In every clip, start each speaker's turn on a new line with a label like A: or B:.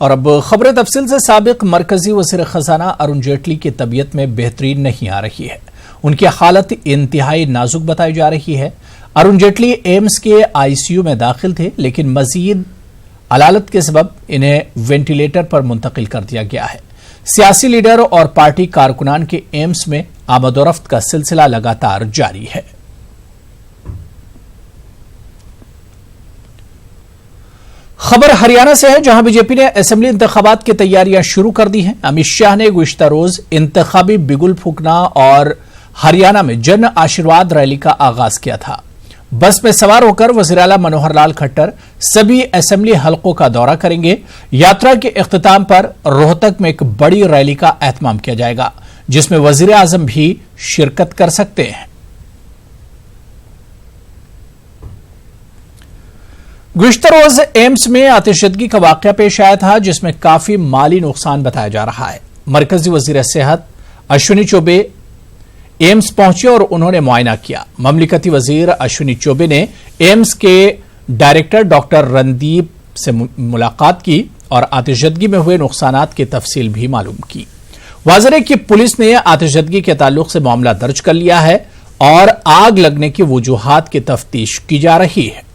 A: और अब खबर तफसील से। साबिक मरकजी वज़ीर खजाना अरुण जेटली की तबीयत में बेहतरी नहीं आ रही है। उनकी हालत इंतहाई नाजुक बताई जा रही है। अरुण जेटली एम्स के आईसीयू में दाखिल थे, लेकिन मजीद अलालत के सबब इन्हें वेंटिलेटर पर मुंतकिल कर दिया गया है। सियासी लीडर और पार्टी कारकुनान के एम्स में आमदोरफ्त का सिलसिला लगातार जारी है। खबर हरियाणा से है, जहां बीजेपी ने असेंबली इंतखाबात की तैयारियां शुरू कर दी हैं। अमित शाह ने गुज़िश्ता रोज इंतखाबी बिगुल फूंकना और हरियाणा में जन आशीर्वाद रैली का आगाज किया था। बस में सवार होकर वज़ीर आला मनोहर लाल खट्टर सभी असेंबली हलकों का दौरा करेंगे। यात्रा के इख्तिताम पर रोहतक में एक बड़ी रैली का एहतमाम किया जाएगा, जिसमें वज़ीर आज़म भी शिरकत कर सकते हैं। गुज़िश्ता रोज एम्स में आतिशदगी का वाकया पेश आया था, जिसमें काफी माली नुकसान बताया जा रहा है। मरकजी वज़ीर सेहत अश्विनी चौबे एम्स पहुंचे और उन्होंने मुआयना किया। ममलिकती वज़ीर अश्विनी चौबे ने एम्स के डायरेक्टर डॉक्टर रणदीप से मुलाकात की और आतिशदगी में हुए नुकसानात की तफसील भी मालूम की। वाज़ेह है कि पुलिस ने आतिशदगी के ताल्लुक से मामला दर्ज कर लिया है और आग लगने की वजूहात की तफ्तीश की जा रही है।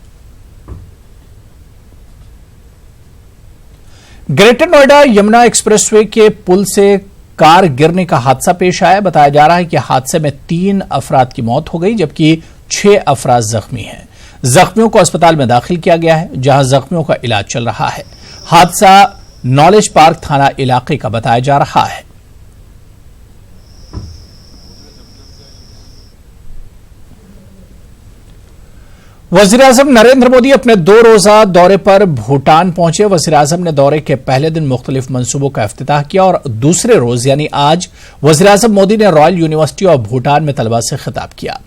A: ग्रेटर नोएडा यमुना एक्सप्रेसवे के पुल से कार गिरने का हादसा पेश आया। बताया जा रहा है कि हादसे में 3 अफराद की मौत हो गई, जबकि 6 अफराद जख्मी हैं। जख्मियों को अस्पताल में दाखिल किया गया है, जहां जख्मियों का इलाज चल रहा है। हादसा नॉलेज पार्क थाना इलाके का बताया जा रहा है। वज़ीर आज़म नरेंद्र मोदी अपने 2 रोजा दौरे पर भूटान पहुंचे। वज़ीर आज़म ने दौरे के पहले दिन मुख्तलिफ मंसूबों का इफ्तिताह किया और दूसरे रोज यानी आज वज़ीर आज़म मोदी ने रॉयल यूनिवर्सिटी ऑफ भूटान में तलबा से खिताब किया।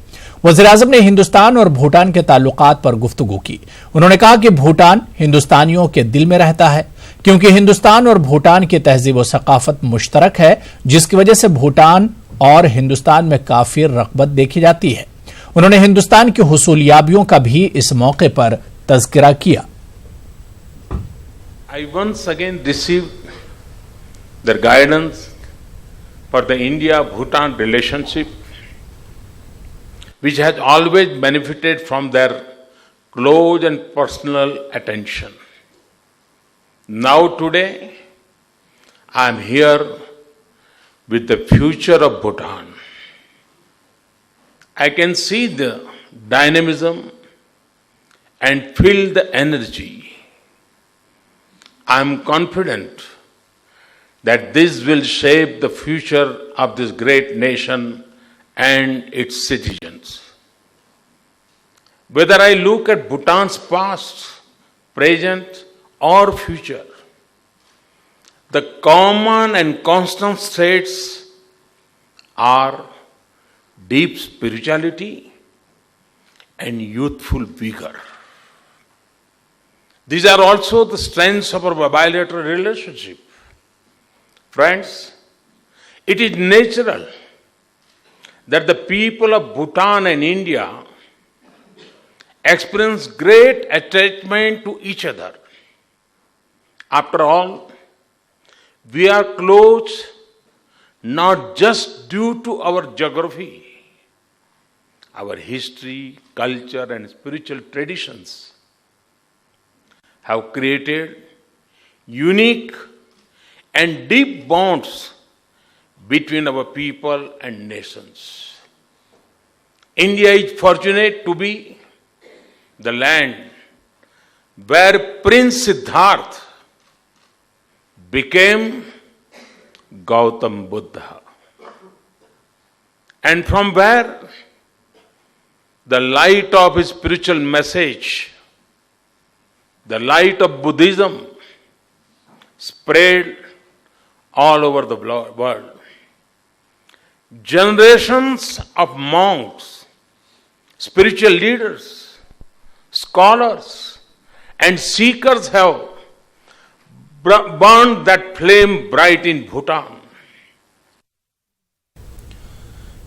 A: वज़ीर आज़म ने हिंदुस्तान और भूटान के ताल्लुकात पर गुफ्तगू की। उन्होंने कहा कि भूटान हिंदुस्तानियों के दिल में रहता है, क्योंकि हिंदुस्तान और भूटान की तहजीब व सकाफत मुश्तरक है, जिसकी वजह से भूटान और हिंदुस्तान में काफी रग़बत देखी जाती है। उन्होंने हिंदुस्तान की हुसूलियाबियों का भी इस मौके पर तज़किरा किया।
B: I once again received their guidance for the India-Bhutan relationship, which has always benefited from their close and personal attention. Now today, I am here with the future of Bhutan. I can see the dynamism and feel the energy. I am confident that this will shape the future of this great nation and its citizens. Whether I look at Bhutan's past, present, or future, the common and constant traits are deep spirituality and youthful vigor. These are also the strengths of our bilateral relationship. Friends, it is natural that the people of Bhutan and India experience great attachment to each other. After all, we are close not just due to our geography. Our history, culture, and spiritual traditions have created unique and deep bonds between our people and nations. India is fortunate to be the land where Prince Siddhartha became Gautam Buddha, and from where the light of his spiritual message, the light of Buddhism, spread all over the world. Generations of monks, spiritual leaders, scholars, and seekers have burned that flame bright in Bhutan.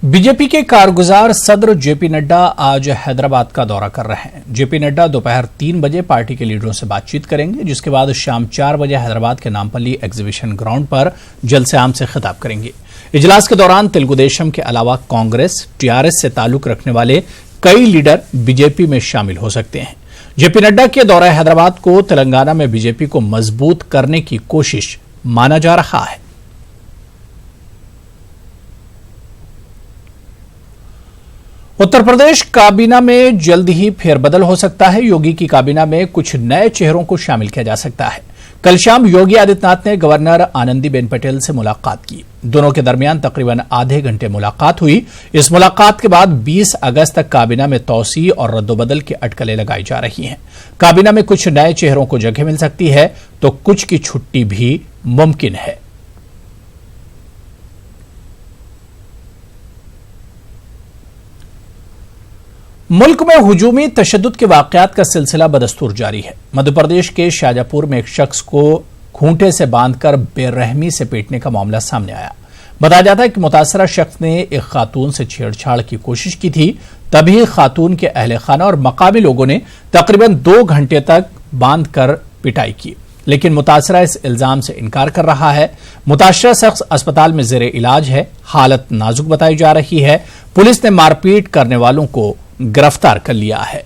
A: BJP के कारगुजार सदर JP Nadda आज हैदराबाद का दौरा कर रहे हैं। JP Nadda दोपहर 3 बजे पार्टी के लीडरों से बातचीत करेंगे, जिसके बाद शाम 4 बजे हैदराबाद के नामपल्ली एग्जीबिशन ग्राउंड पर जलसे-आम से खिताब करेंगे। इजलास के दौरान तेलुगु देशम के अलावा कांग्रेस, टीआरएस से ताल्लुक रखने वाले कई लीडर बीजेपी में शामिल हो सकते हैं। जेपी नड्डा के दौरा हैदराबाद को तेलंगाना में बीजेपी को मजबूत करने की कोशिश माना जा रहा है। उत्तर प्रदेश काबीना में जल्द ही फेरबदल हो सकता है। योगी की काबीना में कुछ नए चेहरों को शामिल किया जा सकता है। कल शाम योगी आदित्यनाथ ने गवर्नर आनंदीबेन पटेल से मुलाकात की। दोनों के दरमियान तकरीबन आधे घंटे मुलाकात हुई। इस मुलाकात के बाद 20 अगस्त तक काबीना में तौसी और रद्दोबदल की अटकलें लगाई जा रही हैं। काबीना में कुछ नए चेहरों को जगह मिल सकती है तो कुछ की छुट्टी भी मुमकिन है। मुल्क में हुजूमी तशद्दुद के वाकयात का सिलसिला बदस्तूर जारी है। मध्य प्रदेश के शाजापुर में एक शख्स को खूंटे से बांधकर बेरहमी से पीटने का मामला सामने आया। बताया जाता है कि मुतासरा शख्स ने एक खातून से छेड़छाड़ की कोशिश की थी। तभी खातून के अहले खाना और मकामी लोगों ने तकरीबन 2 घंटे तक बांधकर पिटाई की, लेकिन मुतासरा इस इल्जाम से इनकार कर रहा है। मुतासरा शख्स अस्पताल में जेरे इलाज है। हालत नाजुक बताई जा रही है। पुलिस ने मारपीट करने वालों को गिरफ्तार कर लिया है।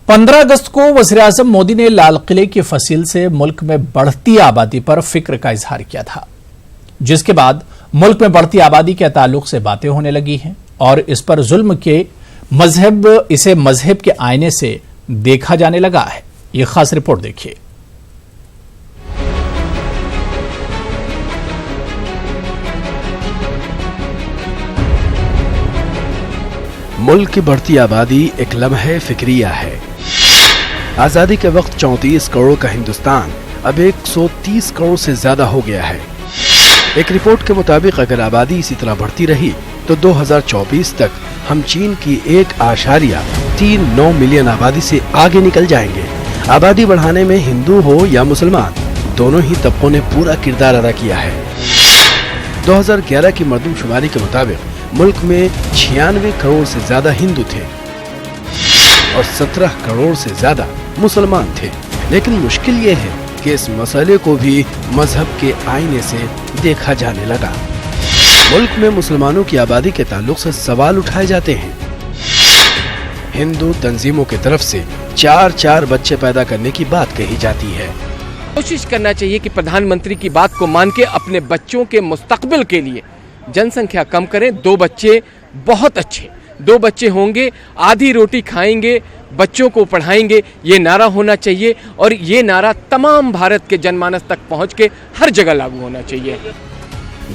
A: पंद्रह अगस्त को वज़ीर-ए-आज़म मोदी ने लाल किले की फसील से मुल्क में बढ़ती आबादी पर फिक्र का इजहार किया था, जिसके बाद मुल्क में बढ़ती आबादी के ताल्लुक से बातें होने लगी हैं और इस पर जुल्म के इसे मजहब के आईने से देखा जाने लगा है। यह खास रिपोर्ट देखिए।
C: मुल्क की बढ़ती आबादी एक लम्हे फिक्रिया है। आजादी के वक्त 34 करोड़ का हिंदुस्तान अब 130 करोड़ से ज्यादा हो गया है। एक रिपोर्ट के मुताबिक अगर आबादी इसी तरह बढ़ती रही तो 2024 तक हम चीन की 1.39 मिलियन आबादी से आगे निकल जाएंगे। आबादी बढ़ाने में हिंदू हो या मुसलमान, दोनों ही तबकों ने पूरा किरदार अदा किया है। 2011 की मरदमशुमारी के मुताबिक मुल्क में 96 करोड़ से ज्यादा हिंदू थे और 17 करोड़ से ज्यादा मुसलमान थे। लेकिन मुश्किल ये है कि इस मसले को भी मजहब के आईने से देखा जाने लगा। मुल्क में मुसलमानों की आबादी के ताल्लुक से सवाल उठाए जाते हैं। हिंदू तंजीमों की तरफ से 4 बच्चे पैदा करने की बात कही जाती है।
D: कोशिश करना चाहिए कि प्रधानमंत्री की बात को मान के अपने बच्चों के मुस्तकबिल के लिए जनसंख्या कम करें। 2 बच्चे बहुत अच्छे, 2 बच्चे होंगे, आधी रोटी खाएंगे, बच्चों को पढ़ाएंगे, ये नारा होना चाहिए और ये नारा तमाम भारत के जनमानस तक पहुंच के हर जगह लागू होना चाहिए।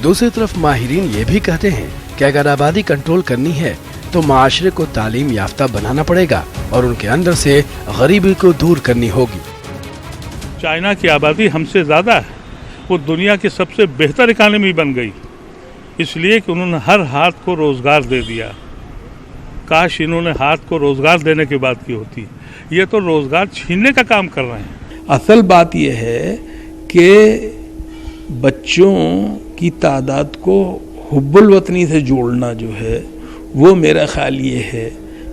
C: दूसरी तरफ माहिरीन ये भी कहते हैं कि अगर आबादी कंट्रोल करनी है तो माशरे को तालीम याफ्ता बनाना पड़ेगा और उनके अंदर से गरीबी को दूर करनी होगी।
E: चाइना की आबादी हमसे ज्यादा है, वो दुनिया की सबसे बेहतर इकानमी बन गई, इसलिए कि उन्होंने हर हाथ को रोजगार दे दिया। काश इन्होंने हाथ को रोजगार देने की बात की होती। ये तो रोजगार छीनने का काम कर रहे हैं।
F: असल बात यह है कि बच्चों की तादाद को हुब्बुल वतनी से जोड़ना जो है वो मेरा ख्याल ये है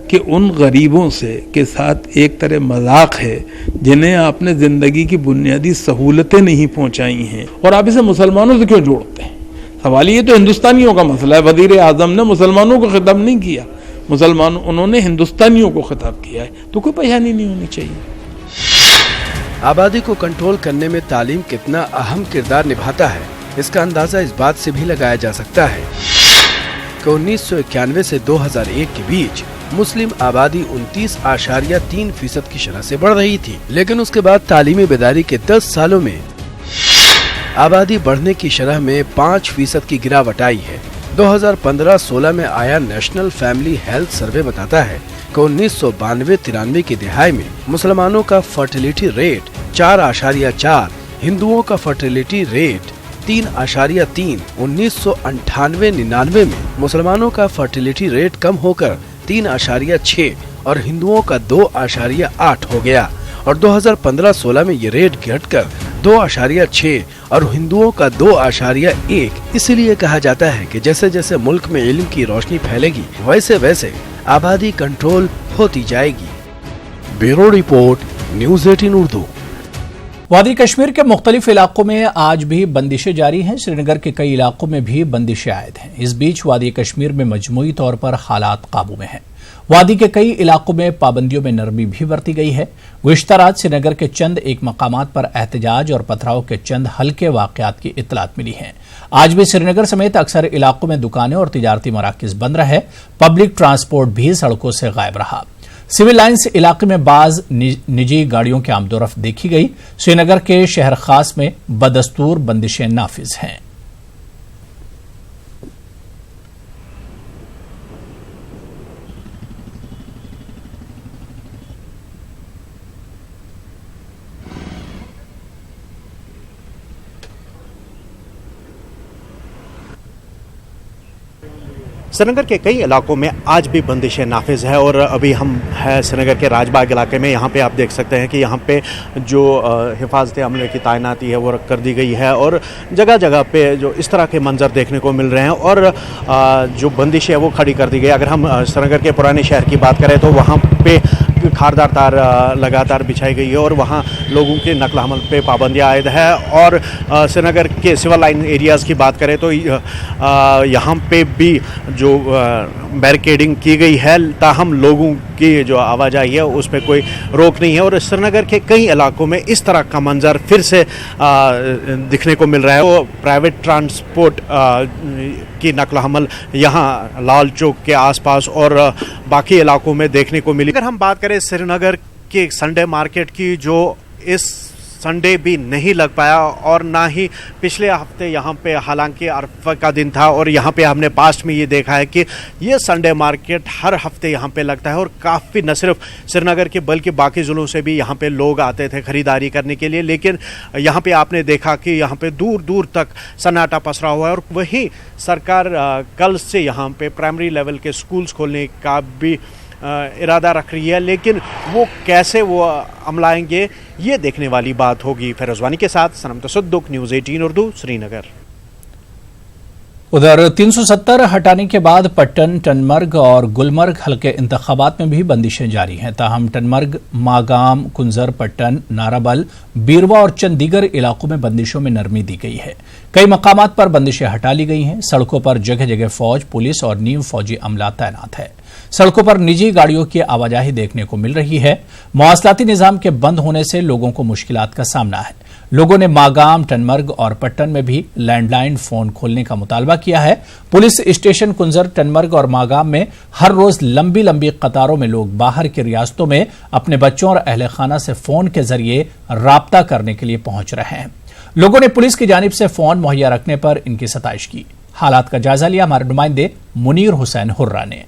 F: कि उन गरीबों से के साथ एक तरह मजाक है जिन्हें आपने ज़िंदगी की बुनियादी सहूलतें नहीं पहुंचाई हैं, और आप इसे मुसलमानों से क्यों जोड़ते हैं। सवाल ये तो हिंदुस्तानियों का मसला है। वज़ीर आज़म ने मुसलमानों को खिताब नहीं किया, उन्होंने हिंदुस्तानियों को खिताब किया है, तो कोई परेशानी नहीं होनी चाहिए।
C: आबादी को कंट्रोल करने में तालीम कितना अहम किरदार निभाता है, इसका अंदाजा इस बात से भी लगाया जा सकता है कि 1991 से 2001 के बीच मुस्लिम आबादी 29.3% की शरह से बढ़ रही थी, लेकिन उसके बाद तालीमी बेदारी के 10 सालों में आबादी बढ़ने की शरह में 5% की गिरावट आई है। 2015-16 में आया नेशनल फैमिली हेल्थ सर्वे बताता है कि 1992-93 की दिहाई में मुसलमानों का फर्टिलिटी रेट 4.4, हिंदुओं का फर्टिलिटी रेट 3.3। 1998-99 में मुसलमानों का फर्टिलिटी रेट कम होकर 3.6 और हिंदुओं का 2.8 हो गया। और 2015-16 में ये रेट घटकर 2.6 और हिंदुओं का 2.1। इसलिए कहा जाता है कि जैसे जैसे मुल्क में इल्म की रोशनी फैलेगी वैसे वैसे आबादी कंट्रोल होती जाएगी। Bureau report, news 18 Urdu.
A: वादी कश्मीर के मुख्तलिफ इलाकों में आज भी बंदिशें जारी हैं। श्रीनगर के कई इलाकों में भी बंदिशें आयद हैं। इस बीच वादी कश्मीर में मजमूई तौर पर हालात काबू में हैं। वादी के कई इलाकों में पाबंदियों में नरमी भी बरती गई है। गुज़िश्ता रात श्रीनगर के चंद एक मकामात पर एहतजाज और पथराव के चंद हल्के वाकयात की इत्तलात मिली हैं। आज भी श्रीनगर समेत अक्सर इलाकों में दुकानें और तिजारती मराकिज बंद रहे। पब्लिक ट्रांसपोर्ट भी सड़कों से गायब रहा। सिविल लाइन्स इलाके में बाज निजी गाड़ियों की आमदोरफ्त देखी गई। श्रीनगर के शहर खास में बदस्तूर बंदिशें नाफिज हैं।
G: श्रीनगर के कई इलाकों में आज भी बंदिशें नाफिज है और अभी हम हैं श्रीनगर के राजबाग इलाके में। यहाँ पे आप देख सकते हैं कि यहाँ पे जो हिफाजत अमले की तैनाती है वो कर दी गई है और जगह जगह पे जो इस तरह के मंजर देखने को मिल रहे हैं और जो बंदिश है वो खड़ी कर दी गई। अगर हम श्रीनगर के पुराने शहर की बात करें तो वहाँ पे खारदार तार लगातार बिछाई गई है और वहाँ लोगों के नकल हमल पे पाबंदियाँ आयद है। और श्रीनगर के सिविल लाइन एरियाज़ की बात करें तो यहाँ पे भी जो बैरिकेडिंग की गई है, ताहम लोगों की जो आवाजाही है उस पर कोई रोक नहीं है। और श्रीनगर के कई इलाकों में इस तरह का मंजर फिर से दिखने को मिल रहा है। वो प्राइवेट ट्रांसपोर्ट की नकल हमल यहाँ लाल चौक के आसपास और बाकी इलाकों में देखने को मिली। अगर हम बात करें श्रीनगर के संडे मार्केट की, जो इस संडे भी नहीं लग पाया और ना ही पिछले हफ्ते यहाँ पे, हालांकि अरफा का दिन था और यहाँ पे हमने पास्ट में ये देखा है कि ये संडे मार्केट हर हफ्ते यहाँ पे लगता है और काफ़ी न सिर्फ श्रीनगर के बल्कि बाकी ज़िलों से भी यहाँ पे लोग आते थे ख़रीदारी करने के लिए। लेकिन यहाँ पे आपने देखा कि यहाँ पे दूर दूर तक सन्नाटा पसरा हुआ है। और वहीं सरकार कल से यहाँ पे प्राइमरी लेवल के स्कूल्स खोलने का भी इरादा रख रही है, लेकिन वो कैसे वो अमलाएंगे ये देखने वाली बात होगी। फिरोजवानी के साथ सनम तसद्दुक, न्यूज़ 18 उर्दू, श्रीनगर।
A: उधर 370 हटाने के बाद पट्टन, टनमर्ग और गुलमर्ग हल्के इंतखाबात में भी बंदिशें जारी हैं। ताहम टनमर्ग, मागाम, कुंजर, पट्टन, नाराबल, बीरवा और चंद दीगर इलाकों में बंदिशों में नरमी दी गई है। कई मकामात पर बंदिशें हटा ली गई हैं। सड़कों पर जगह जगह फौज, पुलिस और नीम फौजी अमला तैनात है। सड़कों पर निजी गाड़ियों की आवाजाही देखने को मिल रही है। मवासलाती निजाम के बंद होने से लोगों को मुश्किलात का सामना है। लोगों ने मागाम, टनमर्ग और पट्टन में भी लैंडलाइन फोन खोलने का मुतालबा किया है। पुलिस स्टेशन कुंजर, टनमर्ग और मागाम में हर रोज लंबी लंबी कतारों में लोग बाहर की रियासतों में अपने बच्चों और अहले खाना से फोन के जरिए राब्ता करने के लिए पहुंच रहे हैं। लोगों ने पुलिस की जानिब से फोन मुहैया रखने पर इनकी सताइश की। हालात का जायजा लिया हमारे नुमाइंदे मुनीर हुसैन हुर्रा ने।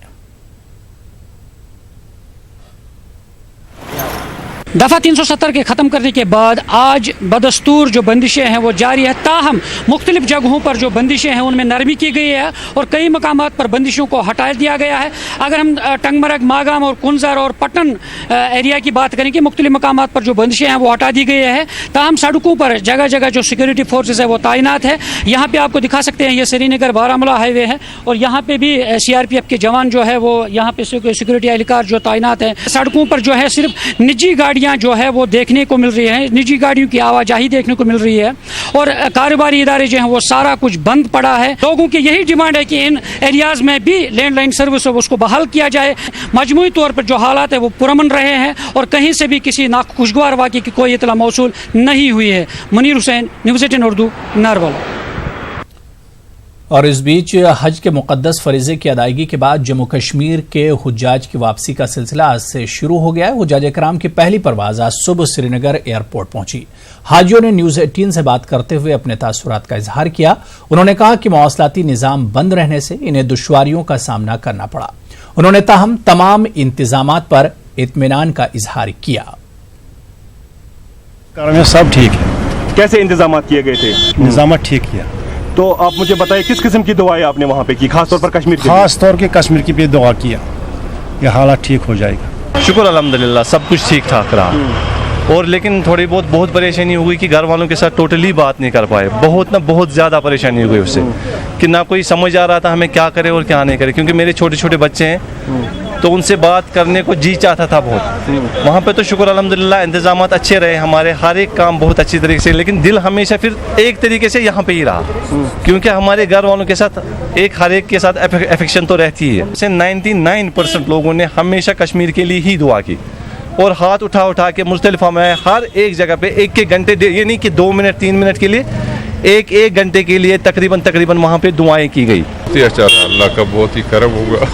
H: दफ़ा 370 के ख़त्म करने के बाद आज बदस्तूर जो बंदिशें हैं वो जारी है। ताहम मुख्तलिफ जगहों पर जो बंदिशें हैं उनमें नरमी की गई है और कई मकामात पर बंदिशों को हटा दिया गया है। अगर हम टंगमरग, मागाम और कुंजर और पट्टन एरिया की बात करें कि मुख्तलिफ मकामात पर जो बंदिशें हैं वो हटा दी गई है। ताहम सड़कों पर जगह जगह जो सिक्योरिटी फोर्सेज है वो तैनात है। यहाँ पर आपको दिखा सकते हैं, ये श्रीनगर बारामूला हाईवे है और यहाँ पर भी CRPF के जवान जो है वो यहाँ पे सिक्योरिटी एहलकार जो तैनात है। सड़कों पर जो है सिर्फ निजी गाड़ियाँ जो है वो देखने को मिल रही है, निजी गाड़ियों की आवाजाही देखने को मिल रही है और कारोबारी इदारे जो हैं वो सारा कुछ बंद पड़ा है। लोगों की यही डिमांड है कि इन एरियाज में भी लैंडलाइन सर्विस है उसको बहाल किया जाए। मजमूई तौर पर जो हालात है वो पुरअमन रहे हैं और कहीं से भी किसी नाखुशगवार वाक़े की कोई इतला मौसूल नहीं हुई है। मुनीर हुसैन, न्यूज़ 18 उर्दू, नारवल।
A: और इस बीच हज के मुकद्दस फरीजे की अदायगी के बाद जम्मू कश्मीर के हुज्जाज की वापसी का सिलसिला आज से शुरू हो गया है। हुज्जाज इकराम की पहली परवाज आज सुबह श्रीनगर एयरपोर्ट पहुंची। हाजियों ने न्यूज़ 18 से बात करते हुए अपने तासुरात का इजहार किया। उन्होंने कहा कि मवासलाती निजाम बंद रहने से इन्हें दुश्वारियों का सामना करना पड़ा। उन्होंने ताहम तमाम इंतजामात पर इत्मीनान का इजहार किया।
I: सब ठीक है।
J: कैसे इंतजाम किए गए थे?
I: निजाम ठीक किया।
J: तो आप मुझे बताइए किस किस्म की दुआएं आपने वहाँ पे की, खासतौर पर कश्मीर के?
I: खास तौर के कश्मीर की भी दुआ किया, ये हालात ठीक हो जाएगा।
K: शुक्र अल्हम्दुलिल्लाह, सब कुछ ठीक ठाक रहा।
I: और लेकिन थोड़ी बहुत परेशानी हुई कि घर वालों के साथ टोटली बात नहीं कर पाए, बहुत ज़्यादा परेशानी हुई उससे कि ना कोई समझ आ रहा था हमें क्या करें और क्या नहीं करें, क्योंकि मेरे छोटे छोटे बच्चे हैं तो उनसे बात करने को जी चाहता था बहुत। वहाँ पे तो शुक्र अल्हम्दुलिल्लाह इंतजाम अच्छे रहे हमारे, हर एक काम बहुत अच्छी तरीके से, लेकिन दिल हमेशा फिर एक तरीके से यहाँ पे ही रहा, क्योंकि हमारे घर वालों के साथ हर एक के साथ अफेक्शन तो रहती है। 99% लोगों ने हमेशा कश्मीर के लिए ही दुआ की और हाथ उठा के मुस्तलिफा में हर एक जगह पे एक घंटे, ये नहीं कि 2 मिनट 3 मिनट के लिए, एक घंटे के लिए तकरीबन वहाँ पे दुआएं की गई।
K: अच्छा, अल्लाह का बहुत ही करम होगा।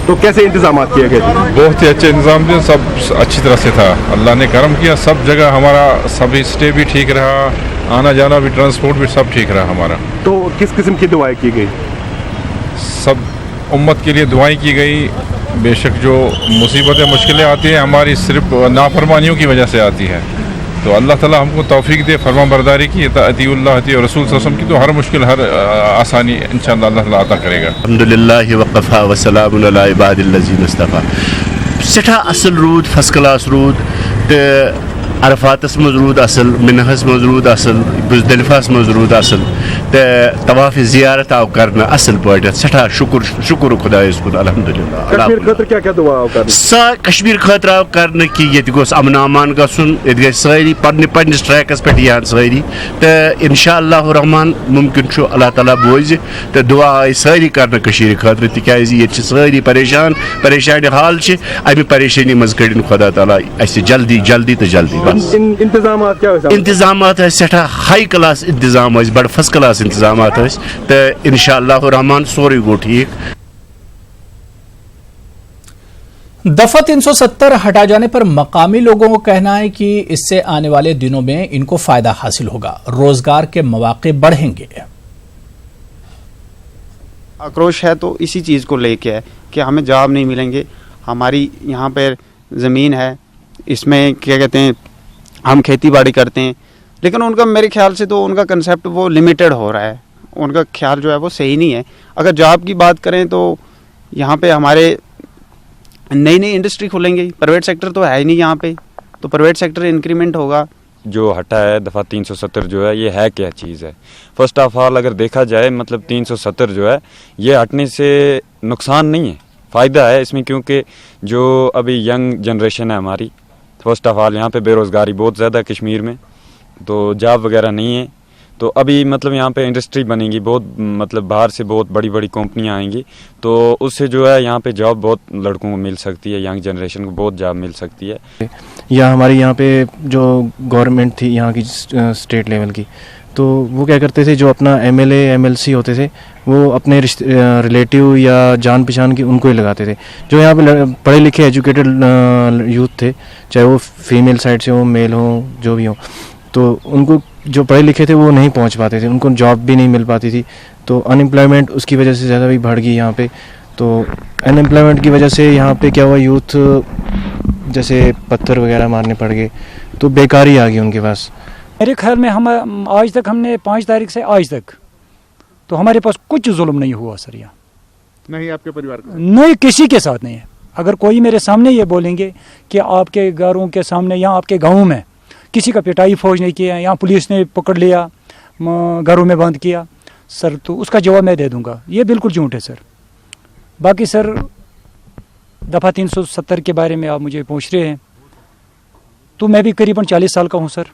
J: तो कैसे इंतजाम किए गए थे?
K: बहुत ही अच्छे इंतजाम थे, सब अच्छी तरह से था, अल्लाह ने करम किया, सब जगह हमारा सभी स्टे भी ठीक रहा, आना जाना भी, ट्रांसपोर्ट भी सब ठीक रहा हमारा।
J: तो किस किस्म की दुआएं की गई?
K: सब उम्मत के लिए दुआएं की गई। बेशक जो मुसीबतें मुश्किलें आती हैं हमारी सिर्फ नाफरमानियों की वजह से आती है, तो अल्लाह ताला हमको तौफीक दे फरमा बरदारी की, अतीउल्लाह अती और रसूल सल्लल्लाहु अलैहि वसल्लम की, तो हर मुश्किल हर आसानी इंशाअल्लाह अल्लाह ताला अता करेगा।
L: अल्हम्दुलिल्लाह वक़फ़ा व सलामुन अला इबादिल्लज़ीना इस्तफ़ा। सेठा असल रूद, फर्स्ट क्लास रूद, तो अरफातस मज रूद असल, मिनहस मज रूद असल, मुज़दलिफ़ास मज रूद असल, तो तवाफ़ ज़ियारत आव करना असल पॉइंट सेठा शुक्र खुदायस कुन अल्हम्दुलिल्लाह।
J: कश्मीर खतर क्या दुआ आव करना?
L: कश्मीर खतर आव करना कि ये गोस अमन अमान गसुन, ये गई सारी पन्निस ट्रैकस पे यान सारी, तो इंशाअल्लाह रहमान मुमकिन छु अल्लाह ताला बोझ, तो दुआ आई सारी करना कश्मीर खतर, तिकाज़ ये सारी परेशानी हाल छ, अमि परेशानी मज कड़न खुदा ताला अस जल्दी तो जल्दी।
J: इंतजामात क्या है?
L: इंतजामात सेठा हाई क्लास इंतजाम, बड़ फर्स्ट क्लास इंतजामात, तो इंशाअल्लाह रहमान सोरे गो ठीक।
A: दफा 370 हटा जाने पर मकामी लोगों को कहना है कि इससे आने वाले दिनों में इनको फायदा हासिल होगा, रोजगार के मौके बढ़ेंगे।
M: आक्रोश है तो इसी चीज़ को लेके है कि हमें जॉब नहीं मिलेंगे, हमारी यहाँ पर ज़मीन है, इसमें क्या कहते हैं हम खेती बाड़ी करते हैं, लेकिन उनका मेरे ख्याल से तो उनका कंसेप्ट वो लिमिटेड हो रहा है, उनका ख्याल जो है वो सही नहीं है। अगर जॉब की बात करें तो यहाँ पे हमारे नई इंडस्ट्री खुलेंगे, प्राइवेट सेक्टर तो है ही नहीं यहाँ पे, तो प्राइवेट सेक्टर इंक्रीमेंट होगा।
N: जो हटा है दफ़ा 370 जो है ये है क्या चीज़ है? फर्स्ट ऑफ ऑल अगर देखा जाए मतलब 370 जो है ये हटने से नुकसान नहीं है, फ़ायदा है इसमें, क्योंकि जो अभी यंग जनरेशन है हमारी, फर्स्ट ऑफ ऑल यहाँ पे बेरोज़गारी बहुत ज़्यादा कश्मीर में, तो जॉब वगैरह नहीं है, तो अभी मतलब यहाँ पे इंडस्ट्री बनेगी बहुत, मतलब बाहर से बहुत बड़ी कंपनियाँ आएंगी, तो उससे जो है यहाँ पे जॉब बहुत लड़कों को मिल सकती है, यंग जनरेशन को बहुत जॉब मिल सकती है।
O: या हमारी यहाँ पे जो गवर्नमेंट थी यहाँ की स्टेट लेवल की, तो वो क्या करते थे, जो अपना MLA MLC होते थे वो अपने रिलेटिव या जान पहचान की उनको ही लगाते थे। जो यहाँ पे पढ़े लिखे एजुकेटेड यूथ थे, चाहे वो फीमेल साइड से हो मेल हो जो भी हो, तो उनको जो पढ़े लिखे थे वो नहीं पहुँच पाते थे, उनको जॉब भी नहीं मिल पाती थी, तो अनएम्प्लॉयमेंट उसकी वजह से ज़्यादा भी बढ़ गई यहाँ पे। तो अनएम्प्लॉयमेंट की वजह से यहाँ पे क्या हुआ, यूथ जैसे पत्थर वगैरह मारने पड़ गए, तो बेकारी आ गई उनके पास।
H: मेरे ख्याल में हम आज तक हमने 5 तारीख से आज तक तो हमारे पास कुछ जुल्म नहीं हुआ सर, यहाँ
J: नहीं आपके परिवार का
H: नहीं, किसी के साथ नहीं है। अगर कोई मेरे सामने ये बोलेंगे कि आपके घरों के सामने या आपके गाँव में किसी का पिटाई फौज ने किया, यहाँ पुलिस ने पकड़ लिया, घरों में बंद किया, सर तो उसका जवाब मैं दे दूंगा, ये बिल्कुल झूठ है सर। बाकी सर दफ़ा 370 के बारे में आप मुझे पूछ रहे हैं, तो मैं भी करीबन 40 साल का हूँ सर।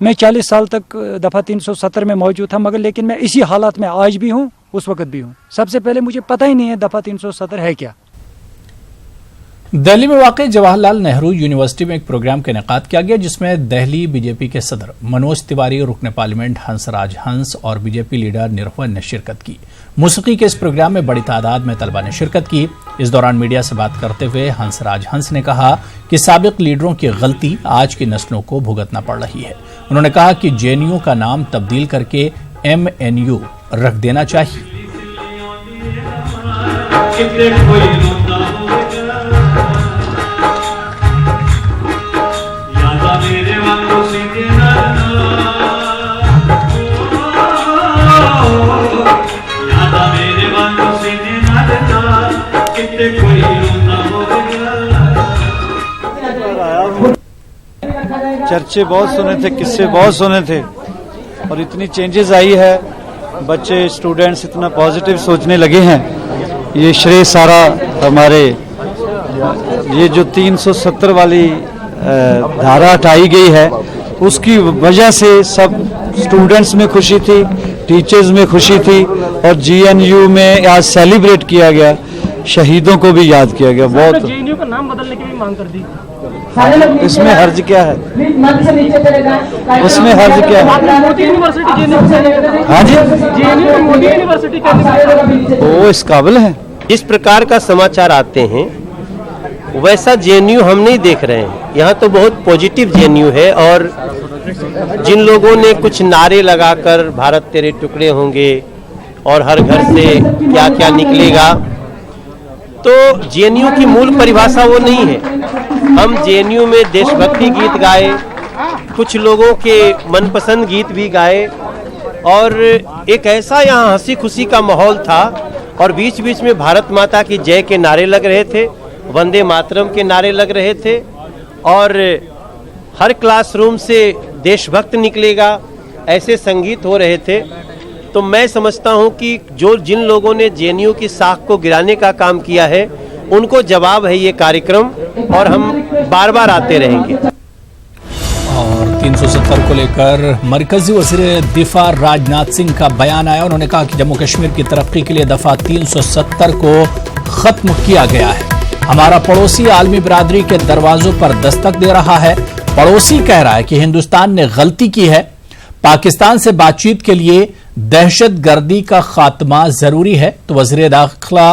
H: मैं 40 साल तक दफ़ा 370 में मौजूद था, मगर लेकिन मैं इसी हालात में आज भी हूँ, उस वक्त भी हूँ। सबसे पहले मुझे पता ही नहीं है दफ़ा 370 है क्या।
A: दिल्ली में वाक़ई जवाहरलाल नेहरू यूनिवर्सिटी में एक प्रोग्राम का इनेकाद किया गया, जिसमें दिल्ली बीजेपी के सदर मनोज तिवारी, रुकन पार्लियामेंट हंसराज हंस और बीजेपी लीडर निरहुआ ने शिरकत की। मौसीकी के इस प्रोग्राम में बड़ी तादाद में तलबा ने शिरकत की। इस दौरान मीडिया से बात करते हुए हंसराज हंस ने कहा कि साबिक लीडरों की गलती आज की नस्लों को भुगतना पड़ रही है। उन्होंने कहा कि JNU का नाम तब्दील करके MNU रख देना चाहिए।
P: चर्चे बहुत सुने थे, किस्से बहुत सुने थे और इतनी चेंजेस आई है, बच्चे स्टूडेंट्स इतना पॉजिटिव सोचने लगे हैं। ये श्रेय सारा हमारे ये जो 370 वाली धारा हटाई गई है उसकी वजह से सब स्टूडेंट्स में खुशी थी, टीचर्स में खुशी थी और GNU में आज सेलिब्रेट किया गया, शहीदों को भी याद किया गया। बहुत
Q: GNU का नाम बदलने की भी मांग कर दी।
P: इसमें हर्ज क्या है? उसमें हर्ज क्या है?
Q: मोदी यूनिवर्सिटी,
P: हाँ जी,
Q: GNU मोदी यूनिवर्सिटी
P: वो इस काबिल है।
R: जिस प्रकार का समाचार आते हैं वैसा GNU हम नहीं देख रहे हैं। यहाँ तो बहुत पॉजिटिव GNU है और जिन लोगों ने कुछ नारे लगाकर भारत तेरे टुकड़े होंगे और हर घर से क्या क्या निकलेगा, तो GNU की मूल परिभाषा वो नहीं है। हम GNU में देशभक्ति गीत गाए, कुछ लोगों के मनपसंद गीत भी गाए और एक ऐसा यहाँ हंसी खुशी का माहौल था और बीच बीच में भारत माता की जय के नारे लग रहे थे, वंदे मातरम के नारे लग रहे थे और हर क्लासरूम से देशभक्त निकलेगा ऐसे संगीत हो रहे थे। तो मैं समझता हूं कि जिन लोगों ने GNU की साख को गिराने का काम किया है उनको जवाब है ये कार्यक्रम और हम बार बार आते रहेंगे।
A: और 370 को लेकर मरकजी वज़ीर दिफा राजनाथ सिंह का बयान आया। उन्होंने कहा कि जम्मू कश्मीर की तरक्की के लिए दफा 370 को खत्म किया गया है। हमारा पड़ोसी आलमी बिरादरी के दरवाजों पर दस्तक दे रहा है। पड़ोसी कह रहा है कि हिंदुस्तान ने गलती की है, पाकिस्तान से बातचीत के लिए दहशतगर्दी का खात्मा जरूरी है। तो वज़ीर दाखिला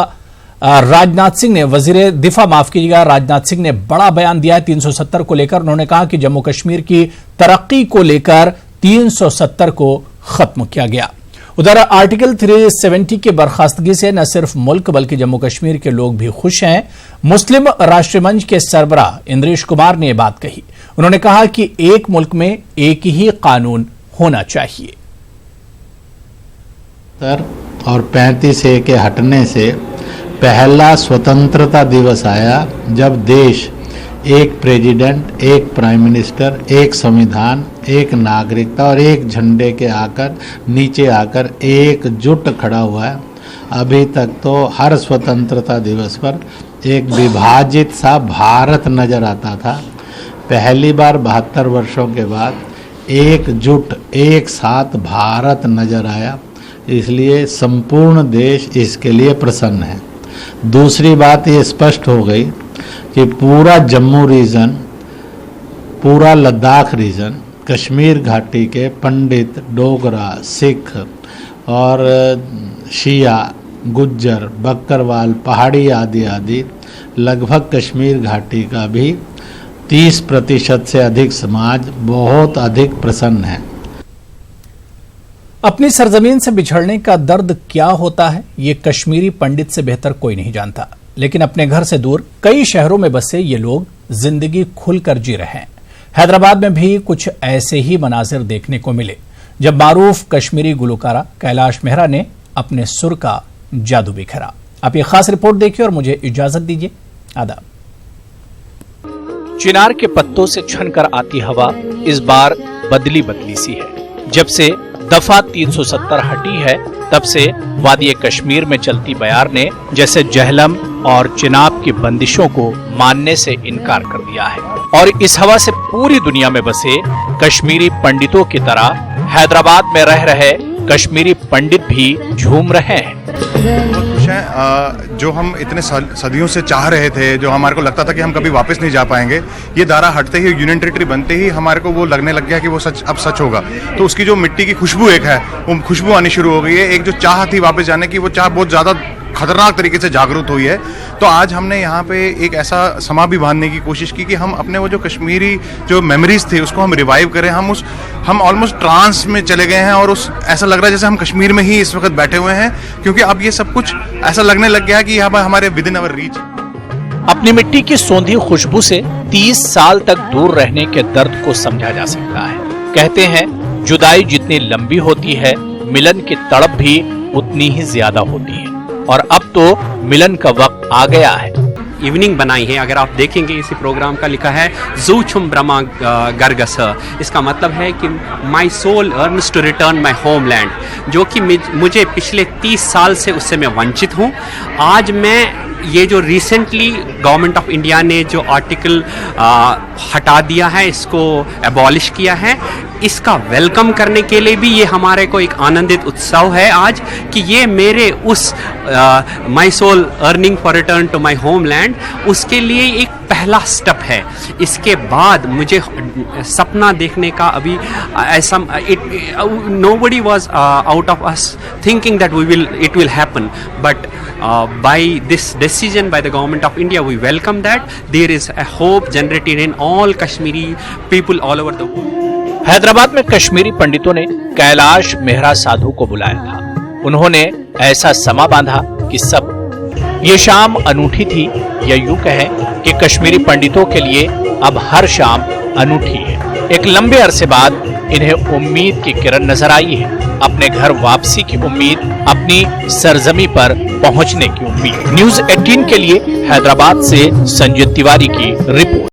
A: राजनाथ सिंह ने राजनाथ सिंह ने बड़ा बयान दिया है 370 को लेकर। उन्होंने कहा कि जम्मू कश्मीर की तरक्की को लेकर 370 को खत्म किया गया। उधर आर्टिकल 370 की बर्खास्तगी से न सिर्फ मुल्क बल्कि जम्मू कश्मीर के लोग भी खुश हैं। मुस्लिम राष्ट्रमंच के सरबराह इंद्रेश कुमार ने यह बात कही। उन्होंने कहा कि एक मुल्क में एक ही कानून होना चाहिए।
S: और 35A के हटने से पहला स्वतंत्रता दिवस आया जब देश एक प्रेसिडेंट, एक प्राइम मिनिस्टर, एक संविधान, एक नागरिकता और एक झंडे के नीचे आकर एकजुट खड़ा हुआ है। अभी तक तो हर स्वतंत्रता दिवस पर एक विभाजित सा भारत नजर आता था। पहली बार 72 वर्षों के बाद एकजुट एक साथ भारत नजर आया, इसलिए संपूर्ण देश इसके लिए प्रसन्न है। दूसरी बात ये स्पष्ट हो गई कि पूरा जम्मू रीजन, पूरा लद्दाख रीजन, कश्मीर घाटी के पंडित, डोगरा, सिख और शिया, गुज्जर, बकरवाल, पहाड़ी आदि लगभग कश्मीर घाटी का भी 30% से अधिक समाज बहुत अधिक प्रसन्न है।
A: अपनी सरजमीन से बिछड़ने का दर्द क्या होता है ये कश्मीरी पंडित से बेहतर कोई नहीं जानता, लेकिन अपने घर से दूर कई शहरों में बसे ये लोग जिंदगी खुलकर जी रहे हैं। हैदराबाद में भी कुछ ऐसे ही मनाजिर देखने को मिले जब मारूफ कश्मीरी गुलकारा कैलाश मेहरा ने अपने सुर का जादू बिखरा। आप ये खास रिपोर्ट देखिए और मुझे इजाजत दीजिए। आदाब। चिनार के पत्तों से छनकर आती हवा इस बार बदली बदली सी है। जब से दफा 370 हटी है तब से वादी कश्मीर में चलती बयार ने जैसे जहलम और चिनाब की बंदिशों को मानने से इनकार कर दिया है और इस हवा से पूरी दुनिया में बसे कश्मीरी पंडितों की तरह हैदराबाद में रह रहे कश्मीरी पंडित भी झूम रहे हैं।
T: जो हम इतने सदियों से चाह रहे थे, जो हमारे को लगता था कि हम कभी वापस नहीं जा पाएंगे, ये दायरा हटते ही, यूनियन टेरिटरी बनते ही हमारे को वो लगने लग गया कि वो सच अब सच होगा। तो उसकी जो मिट्टी की खुशबू एक है, वो खुशबू आनी शुरू हो गई है। एक जो चाह थी वापस जाने की, वो चाह बहुत ज़्यादा खतरनाक तरीके से जागरूक हुई है। तो आज हमने यहाँ पे एक ऐसा समा भी बांधने की कोशिश की कि हम अपने वो जो कश्मीरी जो मेमोरीज थे उसको हम रिवाइव करें। हम ऑलमोस्ट ट्रांस में चले गए हैं और ऐसा लग रहा है जैसे हम कश्मीर में ही इस वक्त बैठे हुए हैं, क्योंकि अब ये सब कुछ ऐसा लगने लग गया है कि यहाँ हमारे विद इन अवर रीच।
A: अपनी मिट्टी की सौंधी खुशबू से 30 साल तक दूर रहने के दर्द को समझा जा सकता है। कहते हैं जुदाई जितनी लंबी होती है, मिलन की तड़प भी उतनी ही ज्यादा होती है और अब तो मिलन का वक्त आ गया है।
U: इवनिंग बनाई है। अगर आप देखेंगे इसी प्रोग्राम का लिखा है ज़ूछुम ब्रह्मा गर्गस, इसका मतलब है कि my soul yearns to return my homeland, जो कि मुझे पिछले 30 साल से उससे मैं वंचित हूँ। आज मैं ये जो रिसेंटली गवर्नमेंट ऑफ इंडिया ने जो आर्टिकल हटा दिया है, इसको एबॉलिश किया है, इसका वेलकम करने के लिए भी ये हमारे को एक आनंदित उत्सव है आज कि ये मेरे उस my soul yearning for return to my homeland, उसके लिए एक पहला स्टेप है। इसके बाद मुझे सपना देखने का अभी ऐसा nobody was out of us thinking that it will happen, but by this decision by the government of India, we welcome that. There is a hope generated in all Kashmiri people all over the world.
A: Hyderabad में कश्मीरी पंडितों ने कैलाश मेहरा साधु को बुलाया था। उन्होंने ऐसा समा बांधा कि सब ये शाम अनूठी थी, या यूं कहें कि कश्मीरी पंडितों के लिए अब हर शाम अनूठी है। एक लंबे अरसे बाद इन्हें उम्मीद की किरण नजर आई है, अपने घर वापसी की उम्मीद, अपनी सरजमी पर पहुंचने की उम्मीद। न्यूज़ 18 के लिए हैदराबाद से संजय तिवारी की रिपोर्ट।